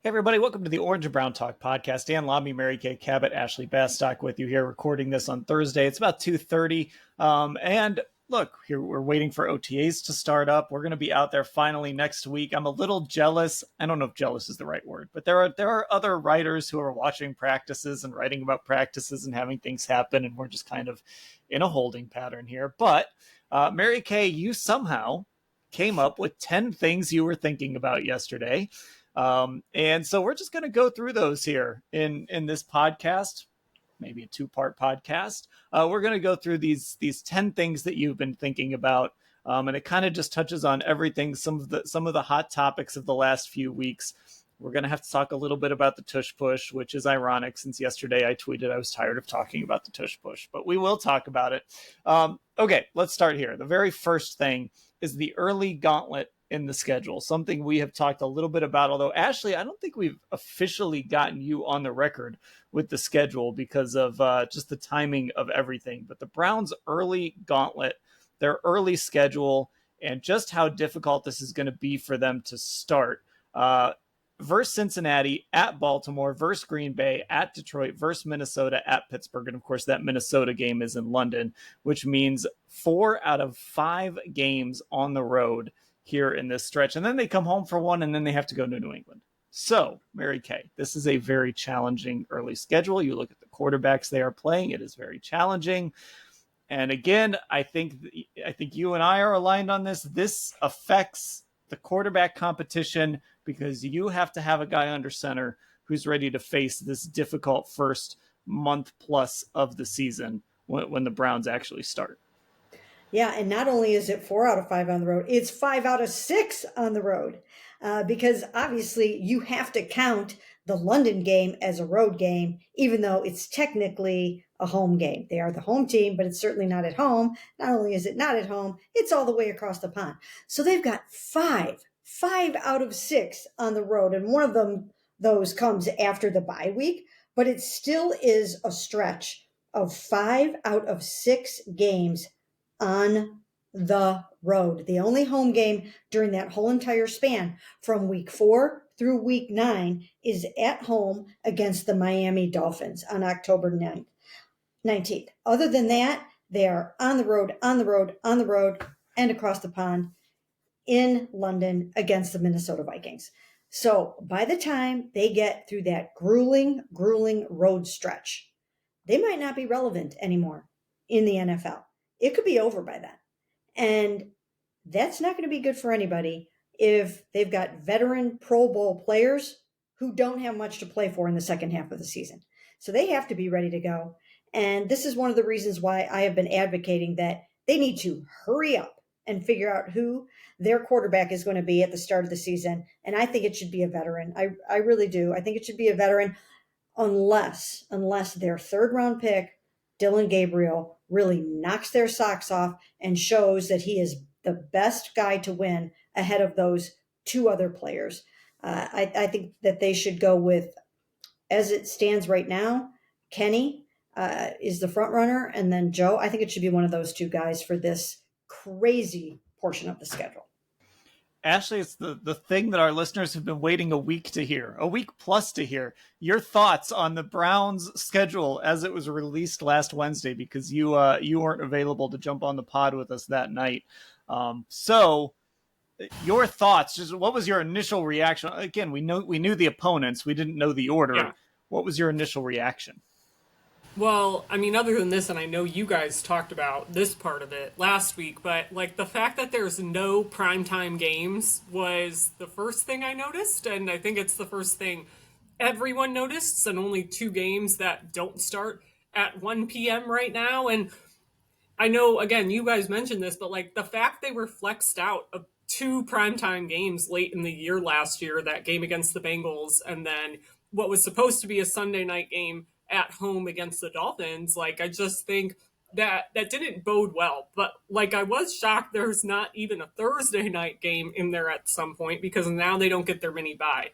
Hey everybody, welcome to the Orange and Brown Talk podcast. Dan Labbe, Mary Kay Cabot, Ashley Bastock with you here, recording this on Thursday. It's about 2:30, and look, here we're waiting for OTAs to start up. We're going to be out there finally next week. I'm a little jealous. I don't know if jealous is the right word, but there are other writers who are watching practices and writing about practices and having things happen, and we're just kind of in a holding pattern here. But Mary Kay, you somehow came up with 10 things you were thinking about yesterday. And so we're just going to go through those here in this podcast, maybe a two-part podcast. We're going to go through these 10 things that you've been thinking about. And it kind of just touches on everything, some of the hot topics of the last few weeks. We're going to have to talk a little bit about the tush push, which is ironic since yesterday I tweeted I was tired of talking about the tush push, but we will talk about it. Okay, let's start here. The very first thing is the early gauntlet in the schedule, something we have talked a little bit about, although Ashley, I don't think we've officially gotten you on the record with the schedule because of just the timing of everything. But the Browns' early gauntlet, their early schedule, and just how difficult this is going to be for them to start. Versus Cincinnati, at Baltimore, versus Green Bay, at Detroit, versus Minnesota, at Pittsburgh. And of course, that Minnesota game is in London, which means 4 out of 5 games on the road here in this stretch. And then they come home for one, and then they have to go to New England. So, Mary Kay, this is a very challenging early schedule. You look at the quarterbacks they are playing, it is very challenging. And again, I think you and I are aligned on this. This affects the quarterback competition because you have to have a guy under center who's ready to face this difficult first month plus of the season when the Browns actually start. Yeah, and not only is it 4 out of 5 on the road, it's 5 out of 6 on the road. Because obviously you have to count the London game as a road game, even though it's technically a home game. They are the home team, but it's certainly not at home. Not only is it not at home, it's all the way across the pond. So they've got 5 out of 6 on the road. And one of those comes after the bye week, but it still is a stretch of 5 out of 6 games on the road. The only home game during that whole entire span from week 4 through week 9 is at home against the Miami Dolphins on October 19th. Other than that, they are on the road, and across the pond in London against the Minnesota Vikings. So by the time they get through that grueling road stretch, they might not be relevant anymore in the NFL. It could be over by then. And that's not going to be good for anybody if they've got veteran Pro Bowl players who don't have much to play for in the second half of the season. So they have to be ready to go. And this is one of the reasons why I have been advocating that they need to hurry up and figure out who their quarterback is going to be at the start of the season. And I think it should be a veteran. I really do. I think it should be a veteran unless their third round pick, Dylan Gabriel, really knocks their socks off and shows that he is the best guy to win ahead of those 2 other players. I think that they should go with, as it stands right now, Kenny is the front runner, and then Joe. I think it should be one of those 2 guys for this crazy portion of the schedule. Ashley, it's the thing that our listeners have been waiting a week to hear, a week plus to hear. Your thoughts on the Browns' schedule as it was released last Wednesday, because you weren't available to jump on the pod with us that night. So your thoughts, just what was your initial reaction? Again, we knew the opponents, we didn't know the order. Yeah. What was your initial reaction? Well, I mean, other than this, and I know you guys talked about this part of it last week, but like the fact that there's no primetime games was the first thing I noticed, and I think it's the first thing everyone noticed, and only 2 games that don't start at 1 p.m. right now. And I know, again, you guys mentioned this, but like the fact they were flexed out of 2 primetime games late in the year last year, that game against the Bengals, and then what was supposed to be a Sunday night game at home against the Dolphins, like I just think that didn't bode well. But like I was shocked there's not even a Thursday night game in there at some point, because now they don't get their mini bye.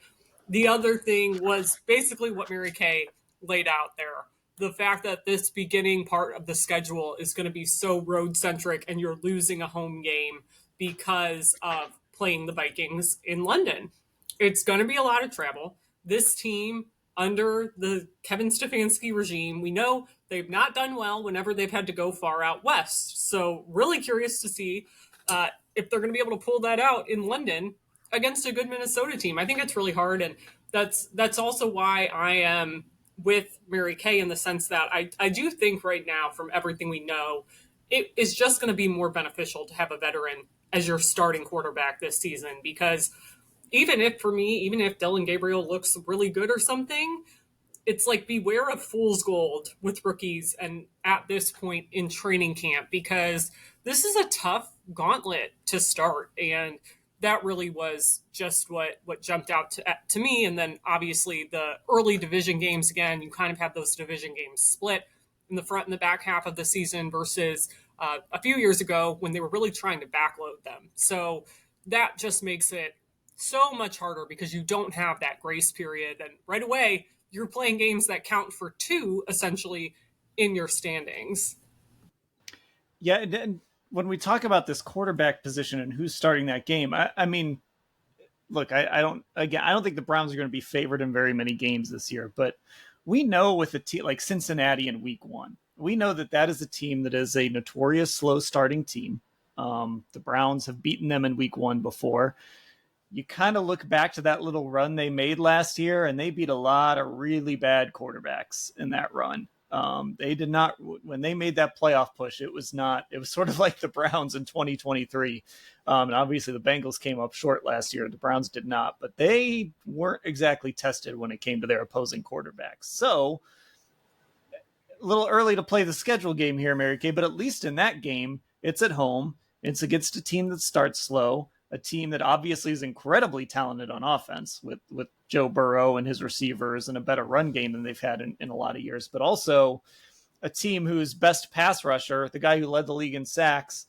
The other thing was basically what Mary Kay laid out there. The fact that this beginning part of the schedule is going to be so road centric, and you're losing a home game because of playing the Vikings in London. It's going to be a lot of travel. this team under the Kevin Stefanski regime, we know they've not done well whenever they've had to go far out west. So really curious to see if they're going to be able to pull that out in London against a good Minnesota team. I think it's really hard, and that's also why I am with Mary Kay in the sense that I do think right now, from everything we know, it is just going to be more beneficial to have a veteran as your starting quarterback this season, because even if, for me, even if Dylan Gabriel looks really good or something, it's like beware of fool's gold with rookies and at this point in training camp, because this is a tough gauntlet to start. And that really was just what jumped out to me. And then obviously the early division games, again, you kind of have those division games split in the front and the back half of the season versus a few years ago when they were really trying to backload them. So that just makes it so much harder because you don't have that grace period. And right away, you're playing games that count for two, essentially, in your standings. Yeah, and when we talk about this quarterback position and who's starting that game, I mean, look, I don't think the Browns are going to be favored in very many games this year, but we know with a team like Cincinnati in week one, we know that is a team that is a notorious slow starting team. The Browns have beaten them in week one before. You kind of look back to that little run they made last year, and they beat a lot of really bad quarterbacks in that run. They did not, when they made that playoff push, it was sort of like the Browns in 2023. And obviously the Bengals came up short last year. The Browns did not, but they weren't exactly tested when it came to their opposing quarterbacks. So a little early to play the schedule game here, Mary Kay, but at least in that game, it's at home. It's against a team that starts slow, a team that obviously is incredibly talented on offense with Joe Burrow and his receivers and a better run game than they've had in a lot of years, but also a team whose best pass rusher, the guy who led the league in sacks,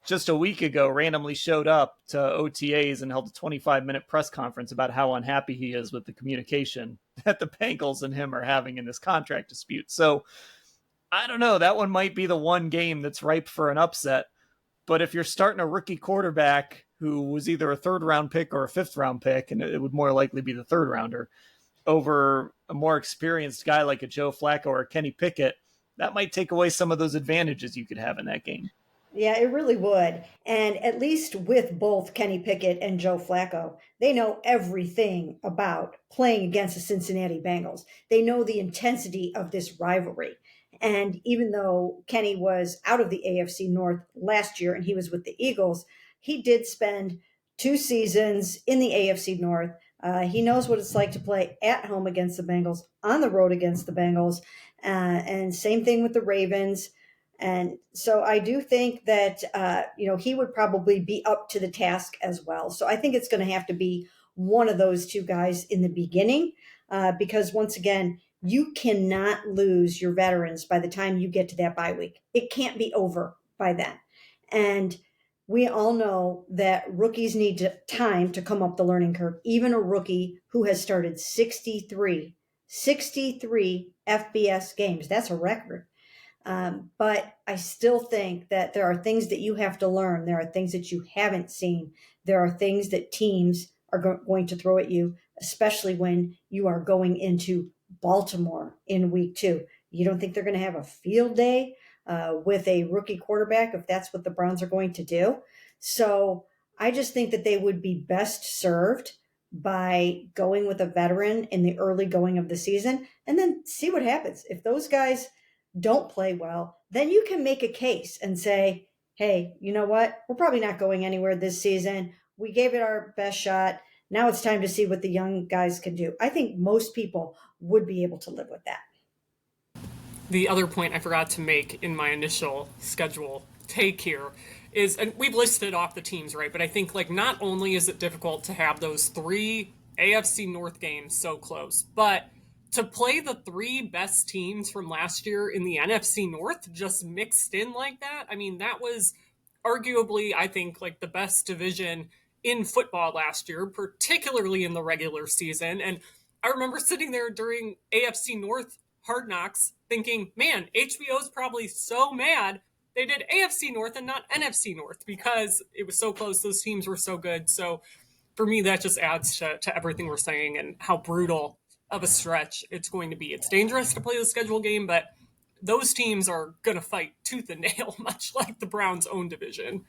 just a week ago randomly showed up to OTAs and held a 25-minute press conference about how unhappy he is with the communication that the Bengals and him are having in this contract dispute. So I don't know. That one might be the one game that's ripe for an upset. But if you're starting a rookie quarterback who was either a third-round pick or a fifth-round pick, and it would more likely be the third-rounder, over a more experienced guy like a Joe Flacco or a Kenny Pickett, that might take away some of those advantages you could have in that game. Yeah, it really would. And at least with both Kenny Pickett and Joe Flacco, they know everything about playing against the Cincinnati Bengals. They know the intensity of this rivalry. And even though Kenny was out of the AFC North last year and he was with the Eagles, he did spend 2 seasons in the AFC North. He knows what it's like to play at home against the Bengals, on the road against the Bengals, and same thing with the Ravens. And so I do think that, he would probably be up to the task as well. So I think it's going to have to be one of those two guys in the beginning, because once again, you cannot lose your veterans by the time you get to that bye week. It can't be over by then. And we all know that rookies need time to come up the learning curve. Even a rookie who has started 63 FBS games, that's a record. But I still think that there are things that you have to learn. There are things that you haven't seen. There are things that teams are going to throw at you, especially when you are going into Baltimore in week 2. You don't think they're going to have a field day with a rookie quarterback if that's what the Browns are going to do? So I just think that they would be best served by going with a veteran in the early going of the season and then see what happens. If those guys don't play well, then you can make a case and say, hey, you know what? We're probably not going anywhere this season. We gave it our best shot. Now it's time to see what the young guys can do. I think most people would be able to live with that. The other point I forgot to make in my initial schedule take here is, and we've listed off the teams, right? But I think not only is it difficult to have those 3 AFC North games so close, but to play the 3 best teams from last year in the NFC North just mixed in like that. I mean, that was arguably, I think, the best division in football last year, particularly in the regular season. And I remember sitting there during AFC North Hard Knocks thinking, man, HBO's probably so mad they did AFC North and not NFC North because it was so close. Those teams were so good. So for me, that just adds to everything we're saying and how brutal of a stretch it's going to be. It's dangerous to play the schedule game, but those teams are going to fight tooth and nail, much like the Browns' own division.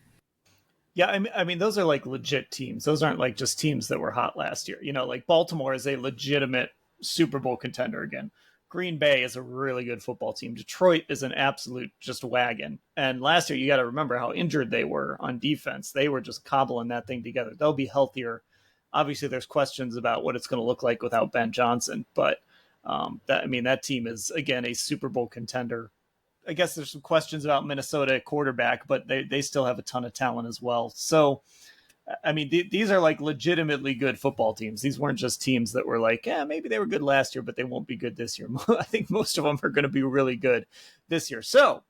Yeah, I mean, those are like legit teams. Those aren't like just teams that were hot last year. Like Baltimore is a legitimate Super Bowl contender again. Green Bay is a really good football team. Detroit is an absolute just wagon. And last year, you got to remember how injured they were on defense. They were just cobbling that thing together. They'll be healthier. Obviously, there's questions about what it's going to look like without Ben Johnson, but that team is again a Super Bowl contender. I guess there's some questions about Minnesota at quarterback, but they still have a ton of talent as well. So, these are like legitimately good football teams. These weren't just teams that were like, yeah, maybe they were good last year, but they won't be good this year. I think most of them are going to be really good this year. So,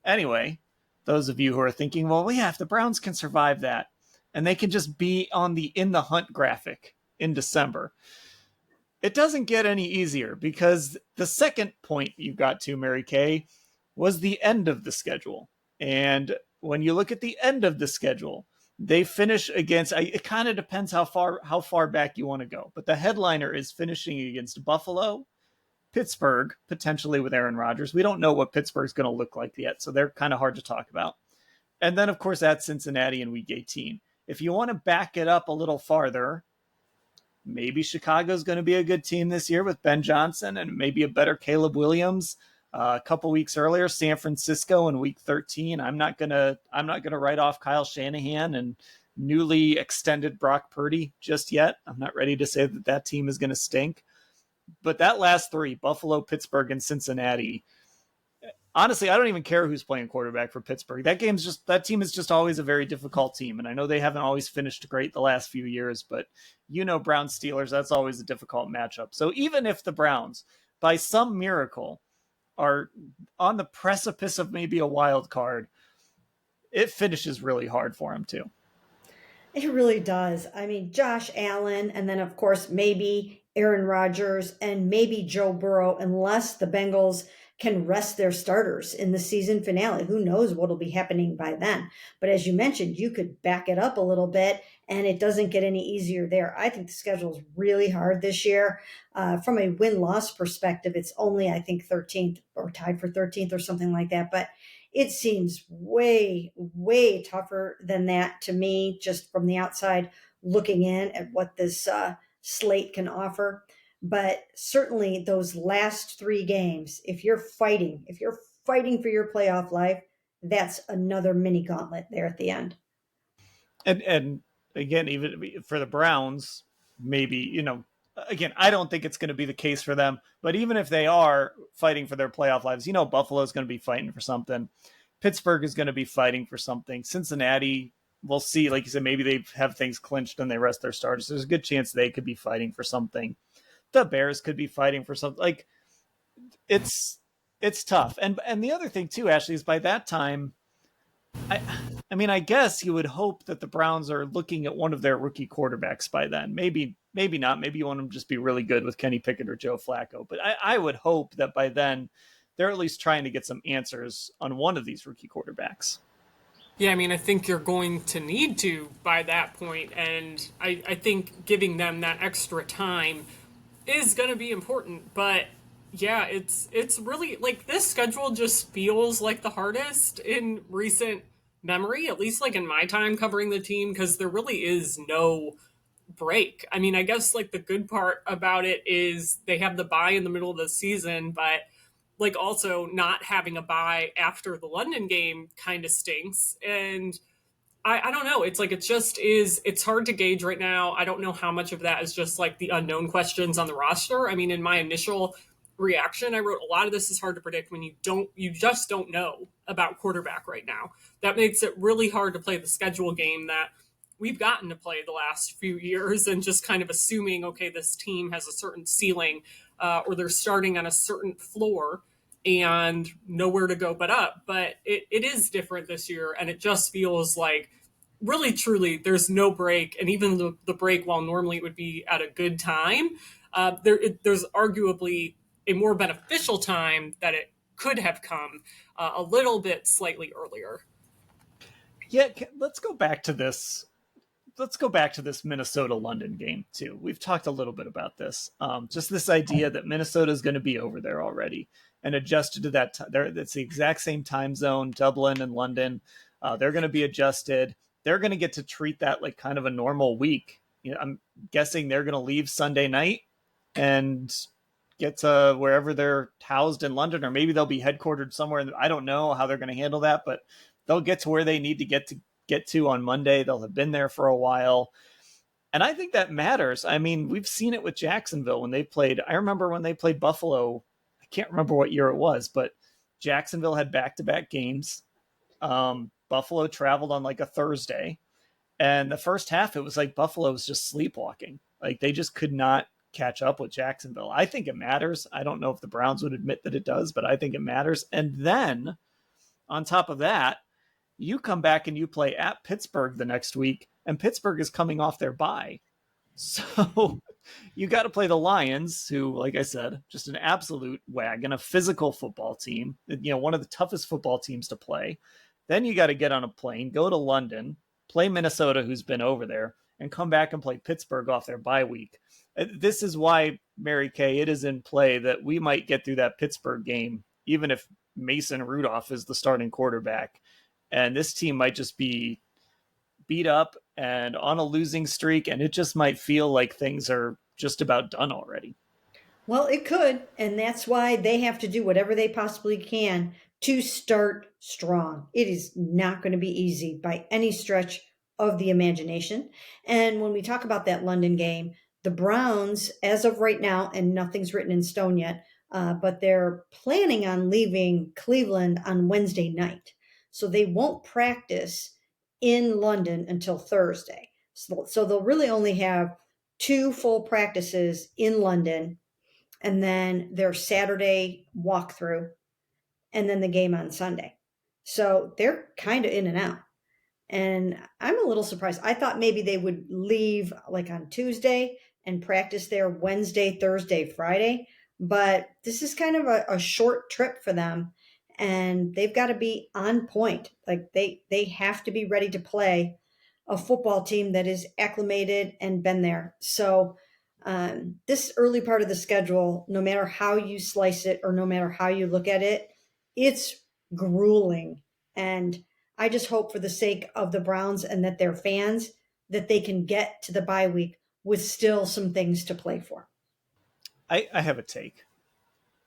anyway, those of you who are thinking, well, yeah, if the Browns can survive that and they can just be on the in the hunt graphic in December, it doesn't get any easier because the second point you got to, Mary Kay, was the end of the schedule. And when you look at the end of the schedule, they finish against, it kind of depends how far back you want to go, but the headliner is finishing against Buffalo, Pittsburgh, potentially with Aaron Rodgers. We don't know what Pittsburgh's going to look like yet, so they're kind of hard to talk about. And then, of course, at Cincinnati in week 18. If you want to back it up a little farther, maybe Chicago's going to be a good team this year with Ben Johnson and maybe a better Caleb Williams. A couple weeks earlier, San Francisco in week 13. I'm not gonna write off Kyle Shanahan and newly extended Brock Purdy just yet. I'm not ready to say that team is going to stink. But that last three, Buffalo, Pittsburgh, and Cincinnati, honestly, I don't even care who's playing quarterback for Pittsburgh. That team is just always a very difficult team. And I know they haven't always finished great the last few years, but Browns Steelers, that's always a difficult matchup. So even if the Browns, by some miracle, are on the precipice of maybe a wild card, it finishes really hard for them too. It really does. I mean, Josh Allen, and then of course maybe Aaron Rodgers and maybe Joe Burrow, unless the Bengals can rest their starters in the season finale. Who knows what'll be happening by then? But as you mentioned, you could back it up a little bit, and it doesn't get any easier there. I think the schedule is really hard this year. From a win-loss perspective, it's only, I think, 13th or tied for 13th or something like that. But it seems way, way tougher than that to me, just from the outside looking in at what this slate can offer. But certainly those last three games, if you're fighting for your playoff life, that's another mini gauntlet there at the end. And again, even for the Browns, maybe, again, I don't think it's going to be the case for them, but even if they are fighting for their playoff lives, Buffalo's going to be fighting for something. Pittsburgh is going to be fighting for something. Cincinnati, we'll see. Like you said, maybe they have things clinched and they rest their starters. There's a good chance they could be fighting for something. The Bears could be fighting for something. Like, it's tough. And the other thing too, Ashley, is by that time, I guess you would hope that the Browns are looking at one of their rookie quarterbacks by then. Maybe not. Maybe you want them to just be really good with Kenny Pickett or Joe Flacco. But I would hope that by then they're at least trying to get some answers on one of these rookie quarterbacks. Yeah, I think you're going to need to by that point, and I think giving them that extra time is going to be important. But yeah, it's really like this schedule just feels like the hardest in recent memory, at least like in my time covering the team, because there really is no break. I guess like the good part about it is they have the bye in the middle of the season, but like also not having a bye after the London game kind of stinks. And I don't know. It's like it's hard to gauge right now. I don't know how much of that is just like the unknown questions on the roster. In my initial reaction, I wrote a lot of this is hard to predict when you just don't know about quarterback right now. That makes it really hard to play the schedule game that we've gotten to play the last few years and just kind of assuming, okay, this team has a certain ceiling or they're starting on a certain floor and nowhere to go but up. But it is different this year, and it just feels like really truly there's no break. And even the break, while normally it would be at a good time, there's arguably a more beneficial time that it could have come a little bit slightly earlier. Yeah, let's go back to this let's go back to this Minnesota-London game too. We've talked a little bit about this. Just this idea that Minnesota is going to be over there already and adjusted to that. It's the exact same time zone, Dublin and London. They're going to be adjusted. They're going to get to treat that like kind of a normal week. I'm guessing they're going to leave Sunday night and get to wherever they're housed in London, or maybe they'll be headquartered somewhere. I don't know how they're going to handle that, but they'll get to where they need to get to on Monday. They'll have been there for a while. And I think that matters. I mean, we've seen it with Jacksonville when they played. I remember when they played Buffalo. I can't remember what year it was, but Jacksonville had back-to-back games. Buffalo traveled on like a Thursday. And the first half, it was like Buffalo was just sleepwalking. Like they just could not catch up with Jacksonville. I think it matters. I don't know if the Browns would admit that it does, but I think it matters. And then on top of that, you come back and you play at Pittsburgh the next week, and Pittsburgh is coming off their bye. So you got to play the Lions, who, like I said, just an absolute wagon, a physical football team, one of the toughest football teams to play. Then you got to get on a plane, go to London, play Minnesota, who's been over there, and come back and play Pittsburgh off their bye week. This is why, Mary Kay, it is in play that we might get through that Pittsburgh game, even if Mason Rudolph is the starting quarterback. And this team might just be beat up and on a losing streak, and it just might feel like things are just about done already. Well, it could, and that's why they have to do whatever they possibly can to start strong. It is not going to be easy by any stretch of the imagination. And when we talk about that London game, the Browns, as of right now, and nothing's written in stone yet, but they're planning on leaving Cleveland on Wednesday night. So they won't practice in London until Thursday. So they'll really only have 2 full practices in London, and then their Saturday walkthrough, and then the game on Sunday. So they're kind of in and out. And I'm a little surprised. I thought maybe they would leave like on Tuesday and practice there Wednesday, Thursday, Friday. But this is kind of a short trip for them. And they've got to be on point. Like they have to be ready to play a football team that is acclimated and been there. So this early part of the schedule, no matter how you slice it or no matter how you look at it, it's grueling. And I just hope for the sake of the Browns and that their fans, that they can get to the bye week with still some things to play for. I have a take.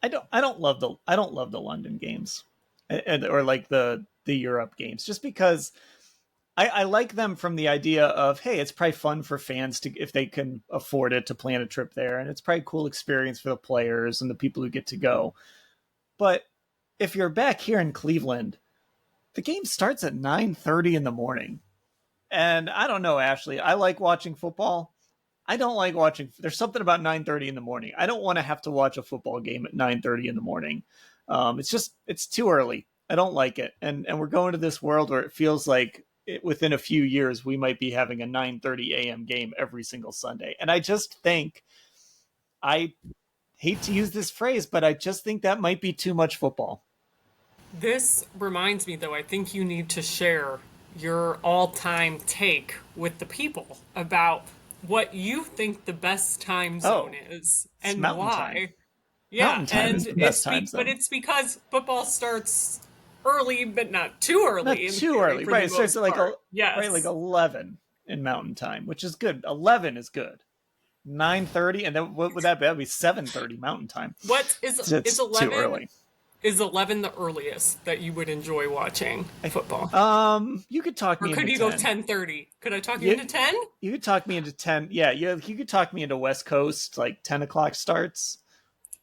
I don't love the London games, or like the Europe games, just because I like them from the idea of, hey, it's probably fun for fans to, if they can afford it, to plan a trip there, and it's probably a cool experience for the players and the people who get to go. But if you're back here in Cleveland, the game starts at 9:30 in the morning. And I don't know, Ashley, I like watching football. I don't like watching. There's something about 9:30 in the morning. I don't want to have to watch a football game at 9:30 in the morning. It's too early. I don't like it. And we're going to this world where it feels like within a few years, we might be having a 9:30 a.m. game every single Sunday. And I just think, I hate to use this phrase, but I just think that might be too much football. This reminds me, though, I think you need to share your all-time take with the people about what you think the best time zone is and why. Time. Yeah, Mountain time and is the best time zone. But it's because football starts early, but not too early. Not too early, right? It starts at like yes. right, like 11 in Mountain Time, which is good. 11 is good. 9:30, and then what would that be? That'd be 7:30 Mountain Time. What is it's 11? Too early. Is 11 the earliest that you would enjoy watching football? You could talk me into 10. Or could you go 10:30? Could I talk you into 10? You could talk me into 10. Yeah, you could talk me into West Coast, like 10 o'clock starts.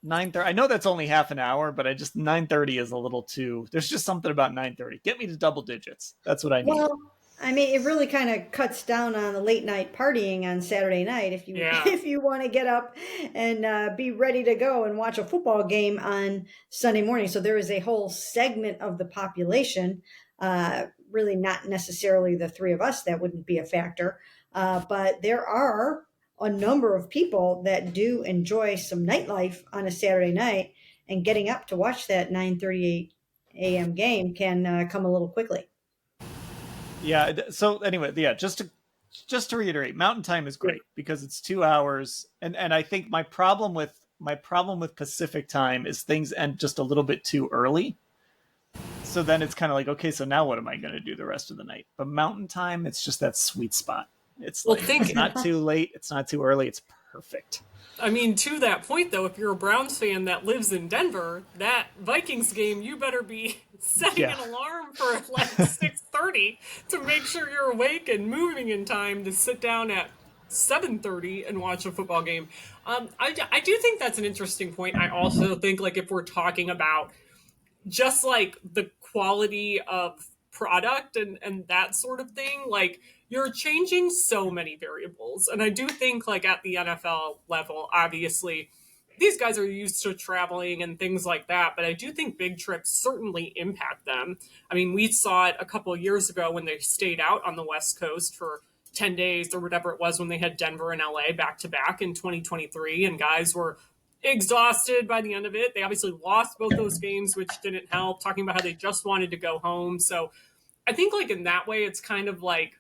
9:30. I know that's only half an hour, but 9:30 is a little too. There's just something about 9:30. Get me to double digits. That's what I need. Well, I mean, it really kind of cuts down on the late night partying on Saturday night if you want to get up and be ready to go and watch a football game on Sunday morning. So there is a whole segment of the population, really not necessarily the 3 of us, that wouldn't be a factor, but there are a number of people that do enjoy some nightlife on a Saturday night, and getting up to watch that 9:38 a.m. game can come a little quickly. Yeah. So anyway, yeah, just just to reiterate, Mountain Time is great because it's 2 hours, and I think my problem with Pacific Time is things end just a little bit too early. So then it's kind of like, okay, so now what am I going to do the rest of the night? But Mountain Time, it's just that sweet spot. It's like, it's not too late, it's not too early, it's perfect. I mean, to that point, though, if you're a Browns fan that lives in Denver, that Vikings game, you better be setting an alarm for like 6:30 to make sure you're awake and moving in time to sit down at 7:30 and watch a football game. I do think that's an interesting point. I also think, like, if we're talking about just like the quality of product and that sort of thing, like, you're changing so many variables. And I do think, like, at the NFL level, obviously these guys are used to traveling and things like that, but I do think big trips certainly impact them. I mean, we saw it a couple of years ago when they stayed out on the West Coast for 10 days or whatever it was when they had Denver and LA back to back in 2023, and guys were exhausted by the end of it. They obviously lost both those games, which didn't help, talking about how they just wanted to go home. So I think, like, in that way, it's kind of like,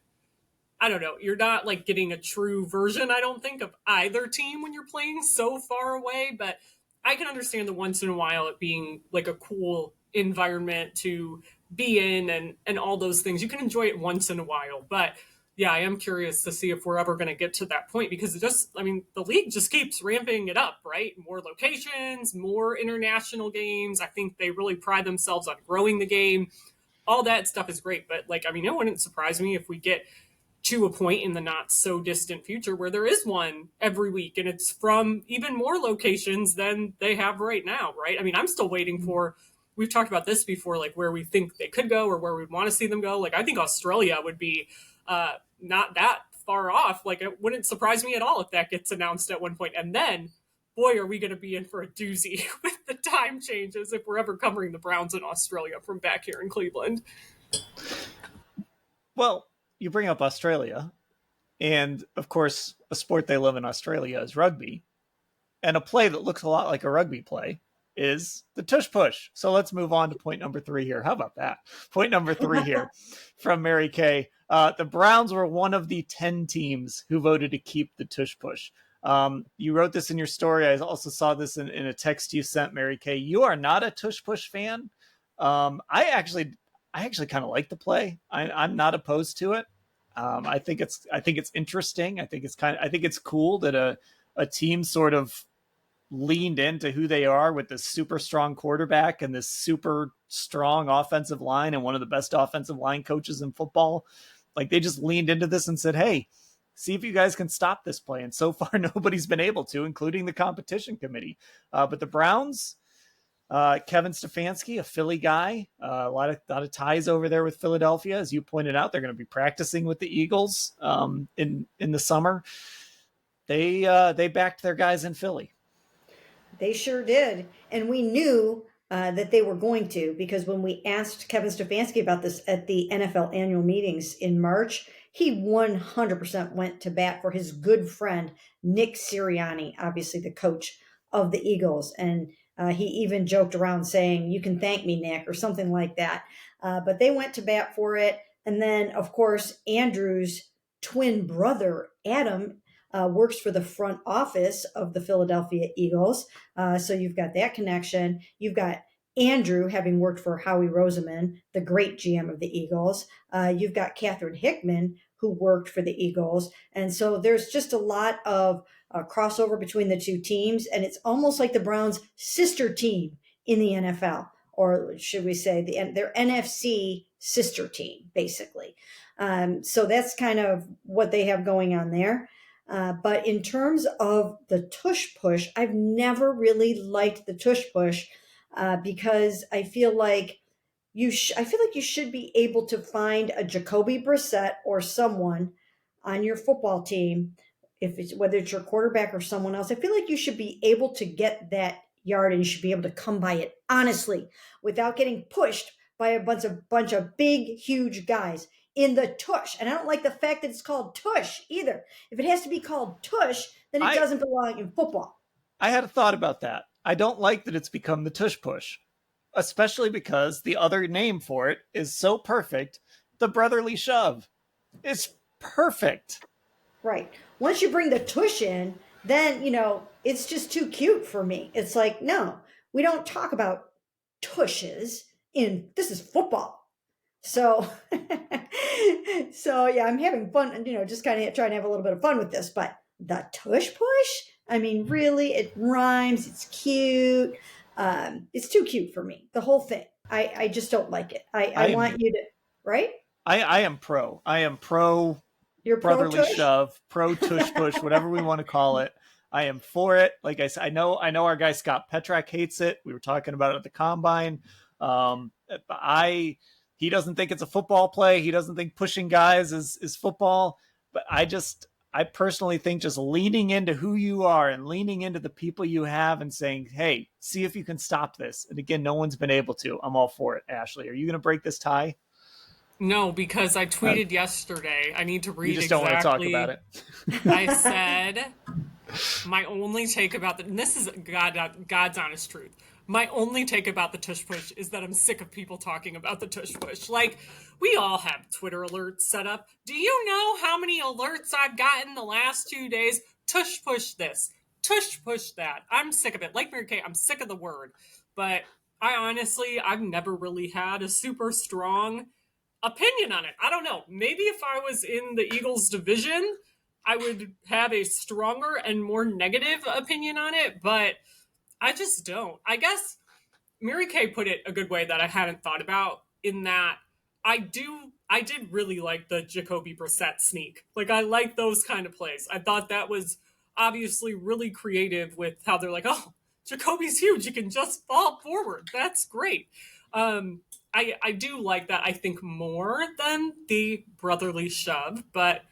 I don't know, you're not like getting a true version, I don't think, of either team when you're playing so far away. But I can understand the once in a while it being like a cool environment to be in and all those things. You can enjoy it once in a while. But yeah, I am curious to see if we're ever going to get to that point, because it just, I mean, the league just keeps ramping it up, right? More locations, more international games. I think they really pride themselves on growing the game. All that stuff is great. But, like, I mean, it wouldn't surprise me if we get to a point in the not so distant future where there is one every week and it's from even more locations than they have right now, right? I mean, I'm still waiting for, we've talked about this before, like where we think they could go or where we'd want to see them go. Like, I think Australia would be not that far off. Like, it wouldn't surprise me at all if that gets announced at one point. And then, boy, are we going to be in for a doozy with the time changes if we're ever covering the Browns in Australia from back here in Cleveland. Well, you bring up Australia, and of course, a sport they love in Australia is rugby. And a play that looks a lot like a rugby play is the tush push. So let's move on to point number 3 here. How about that? Point number 3 here from Mary Kay. The Browns were one of the 10 teams who voted to keep the tush push. You wrote this in your story. I also saw this in a text you sent, Mary Kay. You are not a tush push fan. I actually kind of like the play. I'm not opposed to it. I think it's interesting. I think it's cool that a team sort of leaned into who they are with this super strong quarterback and this super strong offensive line and one of the best offensive line coaches in football. Like, they just leaned into this and said, hey, see if you guys can stop this play. And so far, nobody's been able to, including the competition committee. But the Browns, Kevin Stefanski, a Philly guy, a lot of ties over there with Philadelphia. As you pointed out, they're going to be practicing with the Eagles in the summer. They backed their guys in Philly. They sure did. And we knew that they were going to, because when we asked Kevin Stefanski about this at the NFL annual meetings in March, he 100% went to bat for his good friend, Nick Sirianni, obviously the coach of the Eagles. And he even joked around saying, you can thank me, Nick, or something like that. But they went to bat for it. And then, of course, Andrew's twin brother, Adam, works for the front office of the Philadelphia Eagles. So you've got that connection. You've got Andrew having worked for Howie Roseman, the great GM of the Eagles. You've got Catherine Hickman, who worked for the Eagles. And so there's just a lot of crossover between the two teams. And it's almost like the Browns' sister team in the NFL, or should we say their NFC sister team, basically. So that's kind of what they have going on there. But in terms of the tush push, I've never really liked the tush push because I feel like you should be able to find a Jacoby Brissett or someone on your football team, whether it's your quarterback or someone else. I feel like you should be able to get that yard and you should be able to come by it honestly without getting pushed by a bunch of big, huge guys in the tush. And I don't like the fact that it's called tush either. If it has to be called tush, then it doesn't belong in football. I had a thought about that. I don't like that it's become the tush push, especially because the other name for it is so perfect. The brotherly shove. It's perfect. Right. Once you bring the tush in, then, it's just too cute for me. It's like, no, we don't talk about tushes this is football. So, so yeah, I'm having fun, just kind of trying to have a little bit of fun with this, but the tush push, I mean, really, it rhymes. It's cute. It's too cute for me. The whole thing. I just don't like it. I I am want you to, right? I am pro. I am pro You're pro brotherly tush? shove, pro tush push, whatever we want to call it. I am for it. Like I said, I know our guy Scott Petrak hates it. We were talking about it at the combine. Um, he doesn't think it's a football play. He doesn't think pushing guys is football. But I personally think just leaning into who you are and leaning into the people you have and saying, hey, see if you can stop this. And again, no one's been able to. I'm all for it. Ashley, are you going to break this tie? No, because I tweeted yesterday. I need to You read just don't want to talk about exactly. it. I said my only take about and this is God's honest truth. My only take about the tush push is that I'm sick of people talking about the tush push. Like, we all have Twitter alerts set up. Do you know how many alerts I've gotten the last 2 days? Tush push this, tush push that. I'm sick of it. Like Mary Kay, I'm sick of the word. But I've never really had a super strong opinion on it. I don't know. Maybe if I was in the Eagles division, I would have a stronger and more negative opinion on it, but I just don't. I guess Mary Kay put it a good way that I hadn't thought about, in that I did really like the Jacoby Brissett sneak. Like, I like those kind of plays. I thought that was obviously really creative with how they're like, oh, Jacoby's huge. He can just fall forward. That's great. Um, I do like that, I think, more than the brotherly shove, but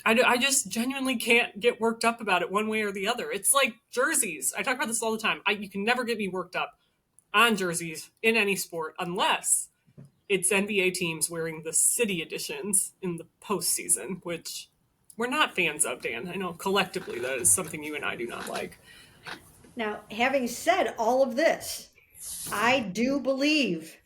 I just genuinely can't get worked up about it one way or the other. It's like jerseys. I talk about this all the time. You can never get me worked up on jerseys in any sport unless it's NBA teams wearing the city editions in the postseason, which we're not fans of, Dan. I know collectively that is something you and I do not like. Now, having said all of this, I do believe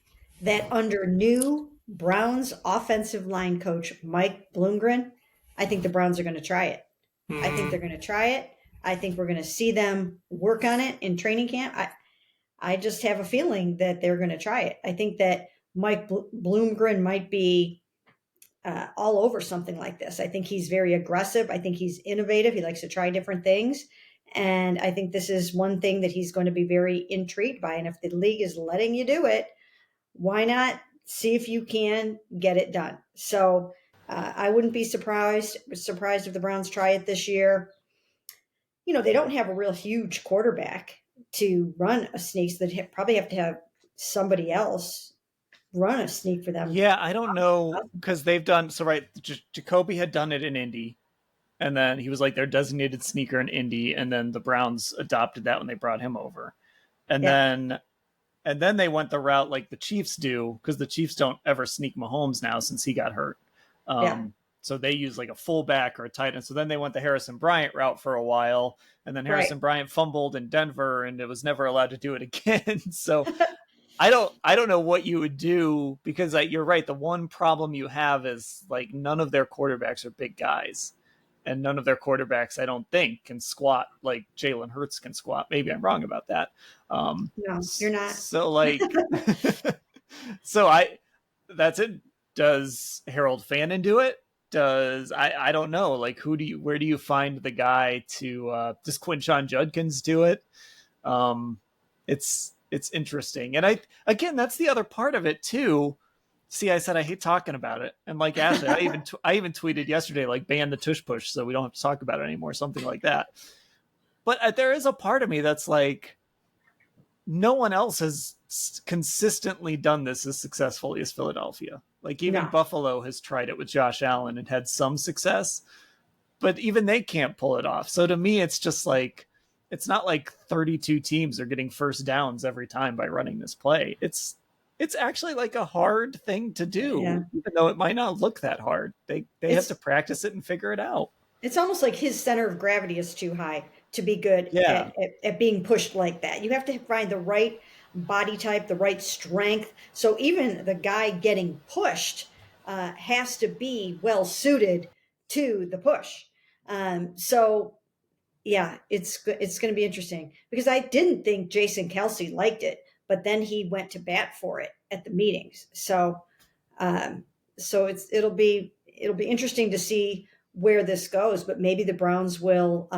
that under new Browns offensive line coach Mike Bloomgren, I think the Browns are going to try it. I think they're going to try it. I think we're going to see them work on it in training camp. I just have a feeling that they're going to try it. I think that Mike Bloomgren might be all over something like this. I think he's very aggressive. I think he's innovative. He likes to try different things. And I think this is one thing that he's going to be very intrigued by. And if the league is letting you do it, why not see if you can get it done? So I wouldn't be surprised if the Browns try it this year. They don't have a real huge quarterback to run a sneak, so they probably have to have somebody else run a sneak for them. Yeah, I don't know, because they've done so, right. Jacoby had done it in Indy, and then he was like their designated sneaker in Indy, and then the Browns adopted that when they brought him over, and Yeah. then they went the route like the Chiefs do, because the Chiefs don't ever sneak Mahomes now since he got hurt. Yeah. So they use like a fullback or a tight end. So then they went the Harrison Bryant route for a while, and then Harrison Right. Bryant fumbled in Denver, and it was never allowed to do it again. So I don't know what you would do, because you're right. The one problem you have is like none of their quarterbacks are big guys, and none of their quarterbacks, I don't think, can squat like Jalen Hurts can squat. Maybe I'm wrong about that. No, you're not. So like, so that's it. Does Harold Fannin do it? I don't know. Like, where do you find the guy to, does Quinshon Judkins do it? It's interesting. And again, that's the other part of it too. See, I said I hate talking about it, and like Ashley, I even tweeted yesterday, like, ban the tush push so we don't have to talk about it anymore, something like that. But there is a part of me that's like, no one else has consistently done this as successfully as Philadelphia. Like, even No. Buffalo has tried it with Josh Allen and had some success, but even they can't pull it off. So to me, it's just like, it's not like 32 teams are getting first downs every time by running this play. It's actually like a hard thing to do, Yeah. even though it might not look that hard. They have to practice it and figure it out. It's almost like his center of gravity is too high to be good Yeah. at being pushed like that. You have to find the right body type, the right strength. So even the guy getting pushed has to be well suited to the push. So yeah, it's going to be interesting because I didn't think Jason Kelsey liked it, but then he went to bat for it at the meetings. Um, so it'll be interesting to see where this goes. But maybe the Browns will.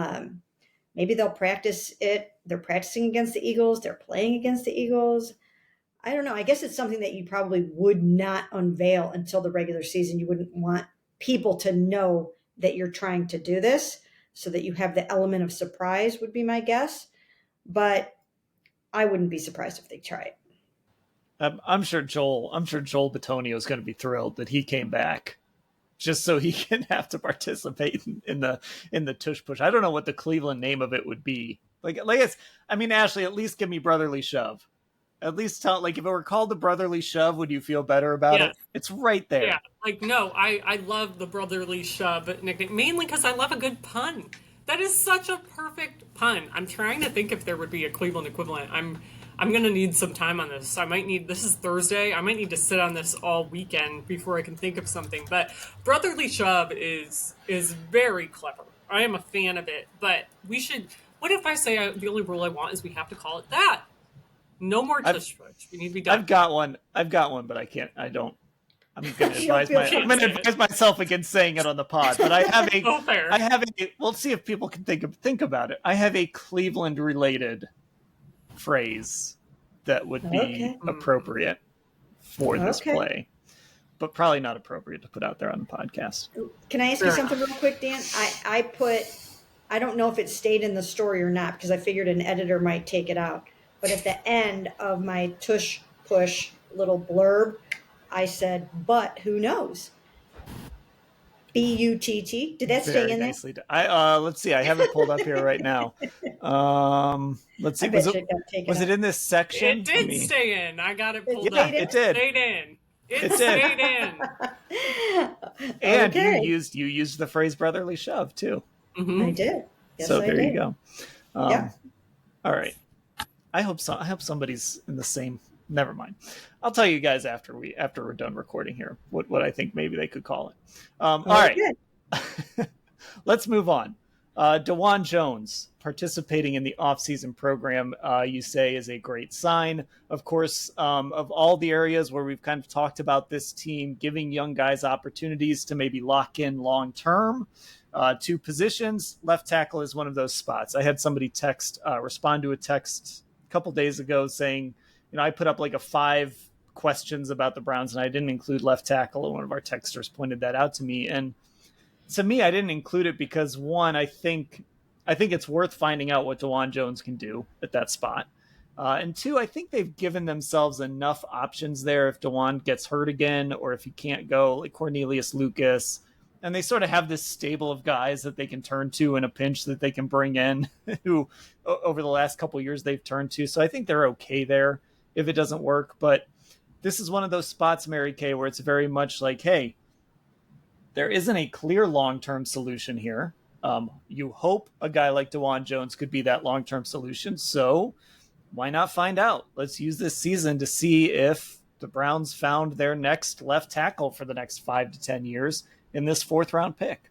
Maybe they'll practice it. They're practicing against the Eagles. They're playing against the Eagles. I don't know. I guess it's something that you probably would not unveil until the regular season. You wouldn't want people to know that you're trying to do this so that you have the element of surprise, would be my guess. But I wouldn't be surprised if they try it. I'm sure Joel Bitonio is going to be thrilled that he came back just so he can have to participate in the tush push. I don't know what the Cleveland name of it would be. Ashley, at least give me brotherly shove. At least tell, like, if it were called the brotherly shove, would you feel better about it? It's right there. Yeah, like, no, I love the brotherly shove nickname, mainly because I love a good pun. That is such a perfect pun. I'm trying to think if there would be a Cleveland equivalent. I'm gonna need some time on this. This is Thursday. I might need to sit on this all weekend before I can think of something. But brotherly shove is very clever. I am a fan of it. But we should. What if I say the only rule I want is we have to call it that? No more tush push. We need to be done. I've got one, but I can't. I don't. I'm going to advise myself against saying it on the pod. But I have a. Fair. I have a. We'll see if people can think about it. I have a Cleveland related phrase that would be appropriate for this play, but probably not appropriate to put out there on the podcast. Can I ask you something real quick, Dan? I don't know if it stayed in the story or not because I figured an editor might take it out. But at the end of my tush push little blurb, I said, but who knows? B-U-T-T. Did that stay in there? Nicely done. Let's see. I have it pulled up here right now. Let's see. Was it in this section? It did stay in. I got it pulled up. It did. Stayed in. It stayed in. And you used the phrase brotherly shove too. Mm-hmm. I did. Yes, so there you go. Yeah. All right. I hope somebody's in the same. Never mind. I'll tell you guys after we're done recording here what I think maybe they could call it. All right. Let's move on. Dawand Jones participating in the off-season program, you say, is a great sign. Of course, of all the areas where we've kind of talked about this team giving young guys opportunities to maybe lock in long-term. Two positions, left tackle is one of those spots. I had somebody respond to a text a couple days ago saying, I put up like a 5 questions about the Browns and I didn't include left tackle. And one of our texters pointed that out to me. And to me, I didn't include it because, one, I think it's worth finding out what Dawand Jones can do at that spot. And two, I think they've given themselves enough options there if Dawand gets hurt again or if he can't go, like Cornelius Lucas. And they sort of have this stable of guys that they can turn to in a pinch that they can bring in who over the last couple of years they've turned to. So I think they're okay there if it doesn't work. But this is one of those spots, Mary Kay, where it's very much like, hey, there isn't a clear long-term solution here. You hope a guy like Dawand Jones could be that long-term solution. So why not find out? Let's use this season to see if the Browns found their next left tackle for the next 5 to 10 years in this 4th round pick.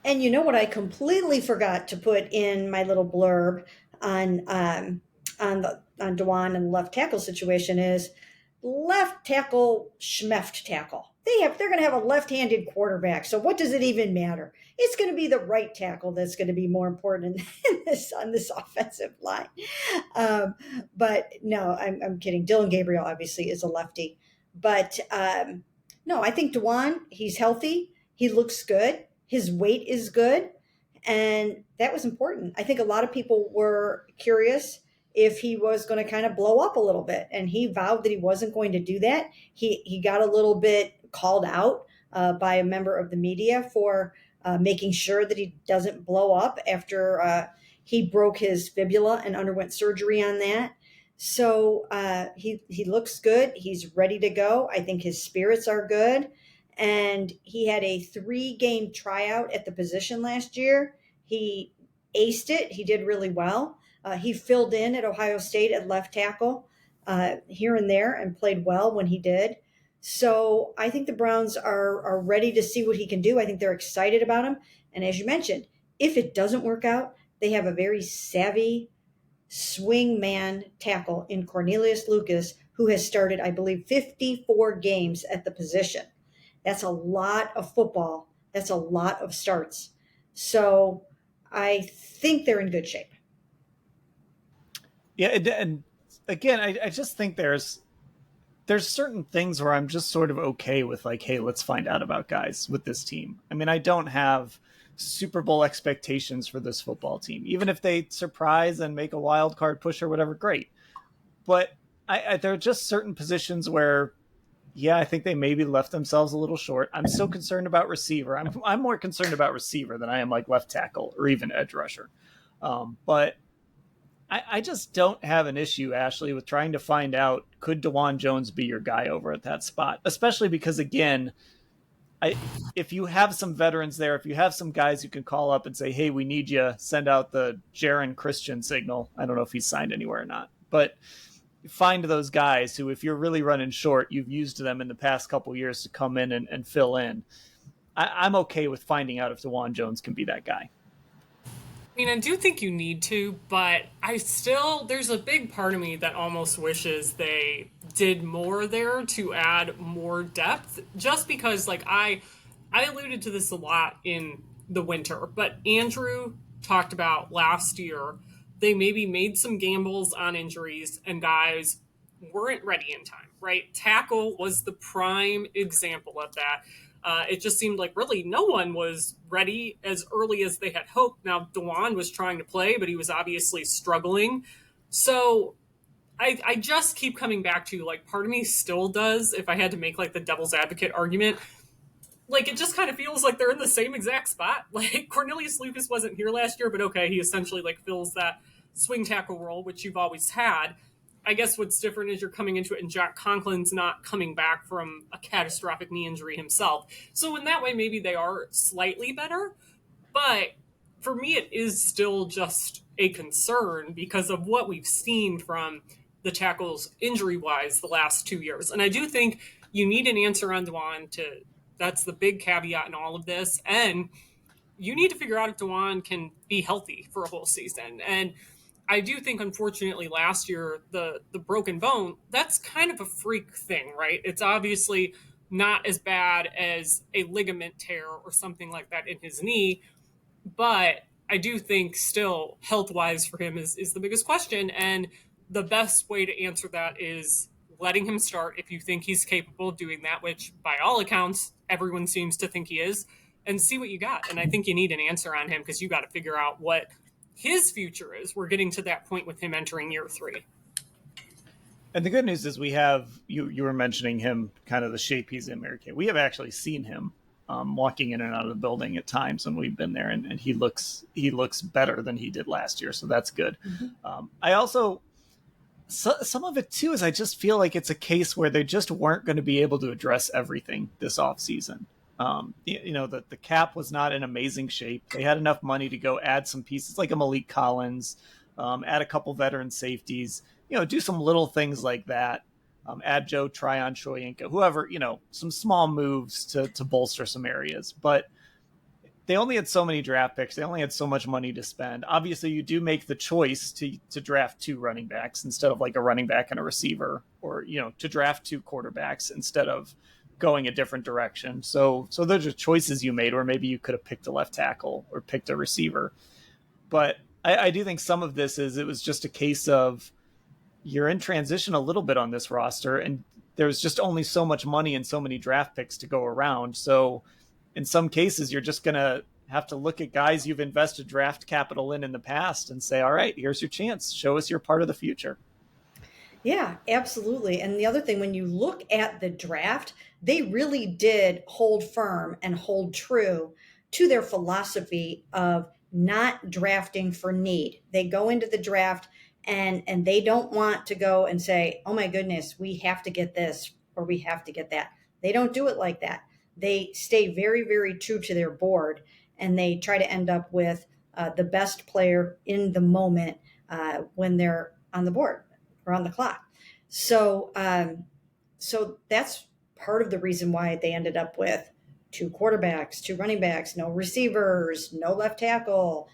And you know what I completely forgot to put in my little blurb on Dawand and the left tackle situation is left tackle schmeft tackle. They're going to have a left-handed quarterback. So what does it even matter? It's going to be the right tackle that's going to be more important on this offensive line. But no, I'm kidding. Dylan Gabriel obviously is a lefty, but no, I think Dawand, he's healthy. He looks good. His weight is good. And that was important. I think a lot of people were curious if he was going to kind of blow up a little bit. And he vowed that he wasn't going to do that. He got a little bit called out by a member of the media for making sure that he doesn't blow up after he broke his fibula and underwent surgery on that. So he looks good. He's ready to go. I think his spirits are good. And he had a 3-game tryout at the position last year. He aced it. He did really well. He filled in at Ohio State at left tackle here and there and played well when he did. So I think the Browns are ready to see what he can do. I think they're excited about him. And as you mentioned, if it doesn't work out, they have a very savvy swing man tackle in Cornelius Lucas, who has started, I believe, 54 games at the position. That's a lot of football. That's a lot of starts. So I think they're in good shape. Yeah, and again, I just think there's certain things where I'm just sort of okay with like, hey, let's find out about guys with this team. I mean, I don't have Super Bowl expectations for this football team. Even if they surprise and make a wild card push or whatever, great. But there are just certain positions where, yeah, I think they maybe left themselves a little short. I'm still concerned about receiver. I'm more concerned about receiver than I am like left tackle or even edge rusher. But I just don't have an issue, Ashley, with trying to find out could Dawand Jones be your guy over at that spot, especially because again, if you have some veterans there, if you have some guys you can call up and say, hey, we need you, send out the Jaron Christian signal. I don't know if he's signed anywhere or not, but find those guys who, if you're really running short, you've used them in the past couple years to come in and fill in. I'm okay with finding out if Dawand Jones can be that guy. I mean, I do think you need to, but there's a big part of me that almost wishes they did more there to add more depth. Just because, like, I alluded to this a lot in the winter, but Andrew talked about last year, they maybe made some gambles on injuries and guys weren't ready in time, right? Tackle was the prime example of that. It just seemed like really no one was ready as early as they had hoped. Now, Dawand was trying to play, but he was obviously struggling. So I just keep coming back to like part of me still does, if I had to make like the devil's advocate argument, like it just kind of feels like they're in the same exact spot. Like Cornelius Lucas wasn't here last year, but okay, he essentially like fills that swing tackle role, which you've always had. I guess what's different is you're coming into it and Jack Conklin's not coming back from a catastrophic knee injury himself. So in that way, maybe they are slightly better. But for me, it is still just a concern because of what we've seen from the tackles injury wise the last 2 years. And I do think you need an answer on Dawand to that's the big caveat in all of this. And you need to figure out if Dawand can be healthy for a whole season. And I do think, unfortunately, last year the broken bone that's kind of a freak thing, right? It's obviously not as bad as a ligament tear or something like that in his knee, but I do think still health wise for him is the biggest question. And the best way to answer that is letting him start if you think he's capable of doing that, which by all accounts, everyone seems to think he is, and see what you got. And I think you need an answer on him because you got to figure out what his future is. We're getting to that point with him entering year 3. And the good news is we have you were mentioning him, kind of the shape he's in, Mary Kay. We have actually seen him walking in and out of the building at times when we've been there, and he looks better than he did last year, so that's good. I also some of it too is I just feel like it's a case where they just weren't going to be able to address everything this offseason. The cap was not in amazing shape. They had enough money to go add some pieces like a Malik Collins, add a couple veteran safeties, do some little things like that. Add Joe Tryon, Shoyinka, whoever, some small moves to bolster some areas. But they only had so many draft picks. They only had so much money to spend. Obviously, you do make the choice to draft 2 running backs instead of like a running back and a receiver, or to draft 2 quarterbacks instead of going a different direction. So those are choices you made, or maybe you could have picked a left tackle or picked a receiver. But I do think some of this it was just a case of you're in transition a little bit on this roster, and there's just only so much money and so many draft picks to go around. So in some cases, you're just going to have to look at guys you've invested draft capital in the past and say, all right, here's your chance. Show us you're part of the future. Yeah, absolutely. And the other thing, when you look at the draft, they really did hold firm and hold true to their philosophy of not drafting for need. They go into the draft and they don't want to go and say, oh my goodness, we have to get this or we have to get that. They don't do it like that. They stay very, very true to their board, and they try to end up with the best player in the moment when they're on the board or on the clock. So, so that's part of the reason why they ended up with two quarterbacks, two running backs, no receivers, no left tackle.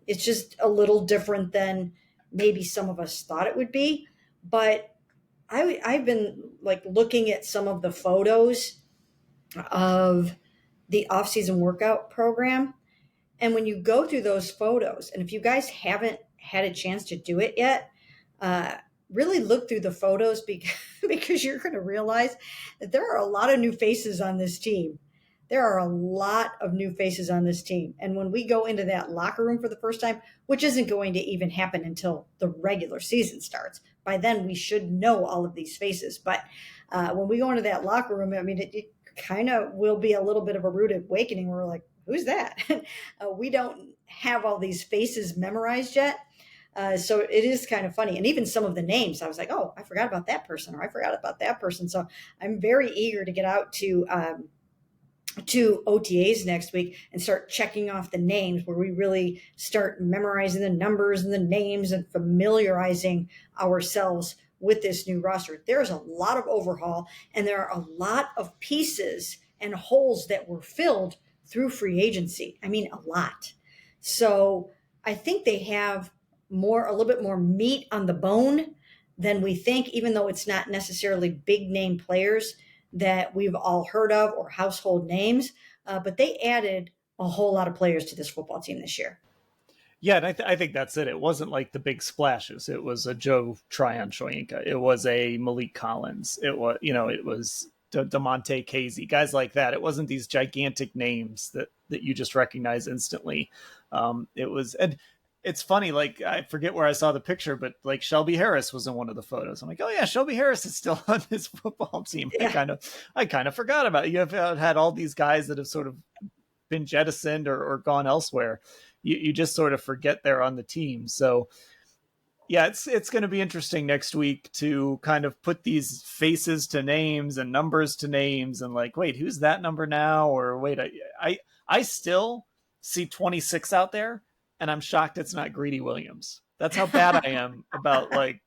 It's just a little different than maybe some of us thought it would be. But I've been like looking at some of the photos of the off-season workout program. And when you go through those photos, and if you guys haven't had a chance to do it yet, uh, really look through the photos because you're going to realize that there are a lot of new faces on this team. There are a lot of new faces on this team. And when we go into that locker room for the first time, which isn't going to even happen until the regular season starts, by then we should know all of these faces. But when we go into that locker room, I mean, it kind of will be a little bit of a rude awakening. We're like, who's that? We don't have all these faces memorized yet. So it is kind of funny. And even some of the names, I was like, oh, I forgot about that person, or I forgot about that person. So I'm very eager to get out to OTAs next week and start checking off the names, where we really start memorizing the numbers and the names and familiarizing ourselves with this new roster. There's a lot of overhaul, and there are a lot of pieces and holes that were filled through free agency. I mean, a lot. So I think they have a little bit more meat on the bone than we think, even though it's not necessarily big name players that we've all heard of or household names. But they added a whole lot of players to this football team this year. Yeah, and I think that's it. It wasn't like the big splashes. It was a Joe Tryon-Shoyinka. It was a Malik Collins. It was DeMonte Casey, guys like that. It wasn't these gigantic names that you just recognize instantly. And it's funny, like I forget where I saw the picture, but like Shelby Harris was in one of the photos. I'm like, oh yeah, Shelby Harris is still on this football team. Yeah. I kind of forgot about it. You have had all these guys that have sort of been jettisoned or gone elsewhere. You just sort of forget they're on the team. So yeah, it's going to be interesting next week to kind of put these faces to names and numbers to names, and like, wait, who's that number now? Or wait, I still see 26 out there, and I'm shocked it's not Greedy Williams. That's how bad I am about like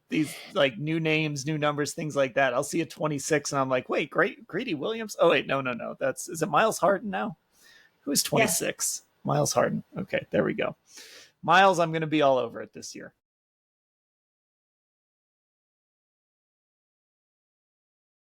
these like new names, new numbers, things like that. I'll see a 26 and I'm like, wait, Greedy Williams? Oh wait, no. Is it Miles Harden now? Who's 26? Yes. Miles Harden. Okay, there we go. Miles, I'm going to be all over it this year.